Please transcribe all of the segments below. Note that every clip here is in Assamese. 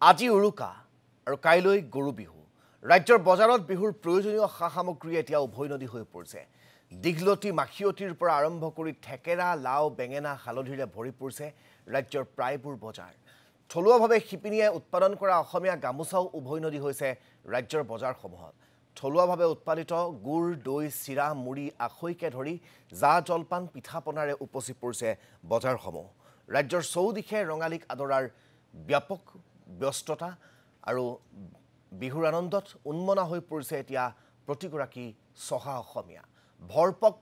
আজি উৰুকা আৰু কাইলৈ গৰু বিহু ৰাজ্যৰ বজাৰত বিহুৰ প্ৰয়োজনীয় সামগ্ৰী এতিয়া উভৈনদী হৈ পৰিছে দীঘলতি মাখিয়তিৰ পৰা আৰম্ভ কৰি ঠেকেৰা লাও বেঙেনা হালধিৰে ভৰি পৰিছে ৰাজ্যৰ প্ৰায়বোৰ বজাৰ থলুৱাভাৱে শিপিনীয়ে উৎপাদন কৰা অসমীয়া গামোচাও উভৈনদী হৈছে ৰাজ্যৰ বজাৰসমূহত থলুৱাভাৱে উৎপাদিত গুড় দৈ চিৰা মুড়ি আখৈকে ধৰি জা জলপান পিঠাপনাৰে উপচি পৰিছে বজাৰসমূহ ৰাজ্যৰ চৌদিশে ৰঙালীক আদৰাৰ ব্যাপক ব্যস্ততা আৰু বিহুৰ আনন্দত উন্মনা হৈ পৰিছে এতিয়া প্ৰতিগৰাকী সহা অসমীয়া ভৰপক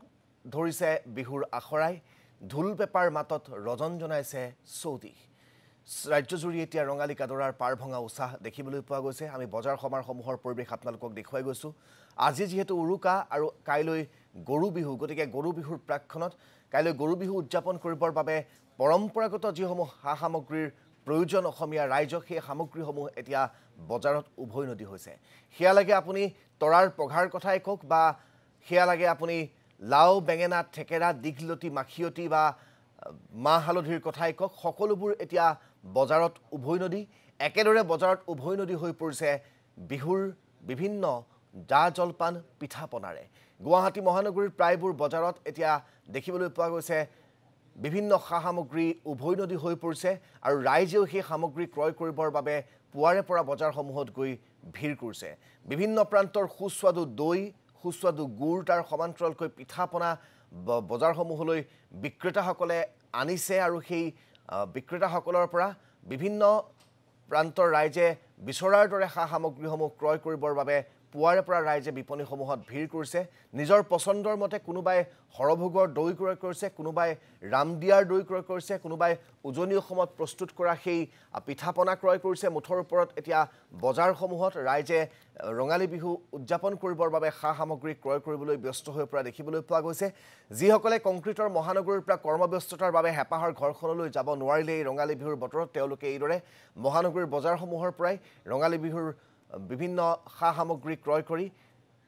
ধৰিছে বিহুৰ আখৰাই ঢোল পেপাৰ মাতত ৰজন জনাইছে চৌদিশ ৰাজ্যজুৰি এতিয়া ৰঙালীক আদৰাৰ পাৰ ভঙা উৎসাহ দেখিবলৈ পোৱা গৈছে আমি বজাৰ সমাৰসমূহৰ পৰিৱেশ আপোনালোকক দেখুৱাই গৈছো আজি যেহেতু উৰুকা আৰু কাইলৈ গৰু বিহু গতিকে গৰু বিহুৰ প্ৰাক্ষণত কাইলৈ গৰু বিহু উদযাপন কৰিবৰ বাবে পৰম্পৰাগত যিসমূহ সামগ্ৰীৰ প্ৰয়োজন অসমীয়া ৰাইজক সেই সামগ্ৰীসমূহ এতিয়া বজাৰত উভৈনদী হৈছে হিয়া লাগে আপুনি তৰাৰ পঘাৰ কথাই কক বা হিয়া লাগে আপুনি লাও বেঙেনা ঠেকেৰা দীঘলতি মাখিয়তি বা মাহ হালধিৰ কথাই কক সকলোবোৰ এতিয়া বজাৰত উভৈনদী একেদৰে বজাৰত উভৈনদী হৈ পৰিছে বিহুৰ বিভিন্ন জা জলপান পিঠাপনাৰে গুৱাহাটী মহানগৰীৰ প্ৰায়বোৰ বজাৰত এতিয়া দেখিবলৈ পোৱা গৈছে বিভিন্ন সামগ্ৰী উভৈনদী হৈ পৰিছে আৰু ৰাইজেও সেই সামগ্ৰী ক্ৰয় কৰিবৰ বাবে পুৱাৰে পৰা বজাৰসমূহত গৈ ভিৰ কৰিছে বিভিন্ন প্ৰান্তৰ সুস্বাদু দৈ সুস্বাদু গুড় তাৰ সমান্তৰালকৈ পিঠাপনা বজাৰসমূহলৈ বিক্ৰেতাসকলে আনিছে আৰু সেই বিক্ৰেতাসকলৰ পৰা বিভিন্ন প্ৰান্তৰ ৰাইজে বিচৰাৰ দৰে সামগ্ৰীসমূহ ক্ৰয় কৰিবৰ বাবে পুৱাৰে পৰা ৰাইজে বিপণীসমূহত ভিৰ কৰিছে নিজৰ পছন্দৰ মতে কোনোবাই হৰভোগৰ দৈ ক্ৰয় কৰিছে কোনোবাই ৰামদিয়াৰ দৈ ক্ৰয় কৰিছে কোনোবাই উজনি অসমত প্ৰস্তুত কৰা সেই পিঠাপনা ক্ৰয় কৰিছে মুঠৰ ওপৰত এতিয়া বজাৰসমূহত ৰাইজে ৰঙালী বিহু উদযাপন কৰিবৰ বাবে সামগ্ৰী ক্ৰয় কৰিবলৈ ব্যস্ত হৈ পৰা দেখিবলৈ পোৱা গৈছে যিসকলে কংক্ৰিটৰ মহানগৰীৰ পৰা কৰ্মব্যস্ততাৰ বাবে হেপাহৰ ঘৰখনলৈ যাব নোৱাৰিলে এই ৰঙালী বিহুৰ বতৰত তেওঁলোকে এইদৰে মহানগৰীৰ বজাৰসমূহৰ পৰাই ৰঙালী বিহুৰ বিভিন্ন সামগ্ৰী ক্ৰয় কৰি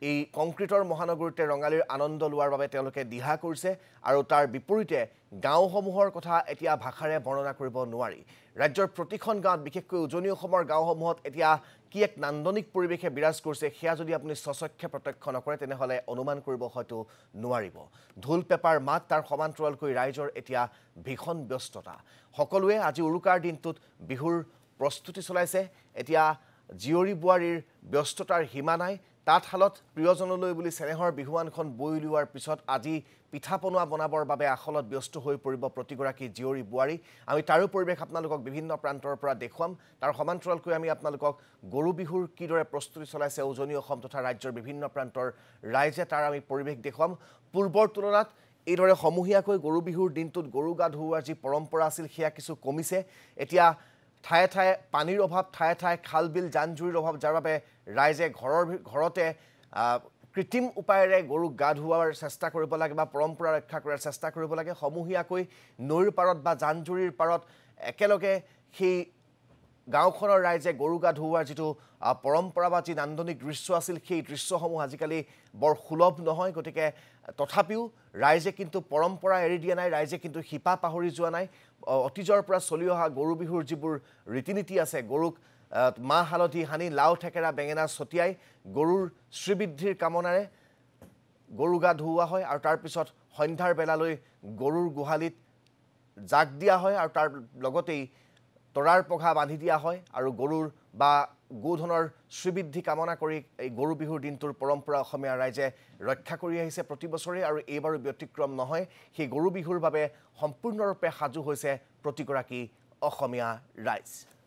এই কংক্ৰিটৰ মহানগৰীতে ৰঙালীৰ আনন্দ লোৱাৰ বাবে তেওঁলোকে দিহা কৰিছে আৰু তাৰ বিপৰীতে গাঁওসমূহৰ কথা এতিয়া ভাষাৰে বৰ্ণনা কৰিব নোৱাৰি ৰাজ্যৰ প্ৰতিখন গাঁৱত বিশেষকৈ উজনি অসমৰ গাঁওসমূহত এতিয়া কি এক নান্দনিক পৰিৱেশে বিৰাজ কৰিছে সেয়া যদি আপুনি স্বচক্ষে প্ৰত্যক্ষ নকৰে তেনেহলে অনুমান কৰিব হয়তো নোৱাৰিব ঢোল পেপাৰ মাত তাৰ সমান্তৰালকৈ ৰাইজৰ এতিয়া ভীষণ ব্যস্ততা সকলোৱে আজি উৰুকাৰ দিনটোত বিহুৰ প্ৰস্তুতি চলাইছে এতিয়া জিয়ৰী বুৱাৰীৰ ব্যস্ততাৰ সীমা নাই তাঁতশালত প্ৰিয়জনলৈ বুলি চেনেহৰ বিহুৱানখন বৈ উলিওৱাৰ পিছত আজি পিঠাপনা বনাবৰ বাবে আখলত ব্যস্ত হৈ পৰিব প্ৰতিগৰাকী জিয়ৰী বুৱাৰী আমি তাৰো পৰিৱেশ আপোনালোকক বিভিন্ন প্ৰান্তৰ পৰা দেখুৱাম তাৰ সমান্তৰালকৈ আমি আপোনালোকক গৰু বিহুৰ কিদৰে প্ৰস্তুতি চলাইছে উজনি অসম তথা ৰাজ্যৰ বিভিন্ন প্ৰান্তৰ ৰাইজে তাৰ আমি পৰিৱেশ দেখুৱাম পূৰ্বৰ তুলনাত এইদৰে সমূহীয়াকৈ গৰু বিহুৰ দিনটোত গৰু গা ধুওৱাৰ যি পৰম্পৰা আছিল সেয়া কিছু কমিছে এতিয়া ঠায়ে ঠায়ে পানীৰ অভাৱ ঠায়ে ঠায়ে খাল বিল জান জুৰিৰ অভাৱ যাৰ বাবে ৰাইজে ঘৰতে কৃত্ৰিম উপায়েৰে গৰুক গা ধুওৱাৰ চেষ্টা কৰিব লাগে বা পৰম্পৰা ৰক্ষা কৰাৰ চেষ্টা কৰিব লাগে সমূহীয়াকৈ নৈৰ পাৰত বা জান জুৰিৰ পাৰত একেলগে সেই গাঁওখনৰ ৰাইজে গৰু গা ধুওৱাৰ যিটো পৰম্পৰা বা যি নান্দনিক দৃশ্য আছিল সেই দৃশ্যসমূহ আজিকালি বৰ সুলভ নহয় গতিকে তথাপিও ৰাইজে কিন্তু পৰম্পৰা এৰি দিয়া নাই ৰাইজে কিন্তু শিপা পাহৰি যোৱা নাই অতীজৰ পৰা চলি অহা গৰু বিহুৰ যিবোৰ ৰীতি নীতি আছে গৰুক মাহ হালধি হানি লাও ঠেকেৰা বেঙেনা ছটিয়াই গৰুৰ শ্ৰীবৃদ্ধিৰ কামনাৰে গৰু গা ধুওৱা হয় আৰু তাৰ পিছত সন্ধ্যাৰ বেলালৈ গৰুৰ গোহালিত জাক দিয়া হয় আৰু তাৰ লগতেই তৰাৰ পঘা বান্ধি দিয়া হয় আৰু গৰুৰ বা গোধনৰ শ্ৰীবৃদ্ধি কামনা কৰি এই গৰু বিহুৰ দিনটোৰ পৰম্পৰা অসমীয়া ৰাইজে ৰক্ষা কৰি আহিছে প্ৰতি বছৰে আৰু এইবাৰো ব্যতিক্ৰম নহয় সেই গৰু বিহুৰ বাবে সম্পূৰ্ণৰূপে সাজু হৈছে প্ৰতিগৰাকী অসমীয়া ৰাইজ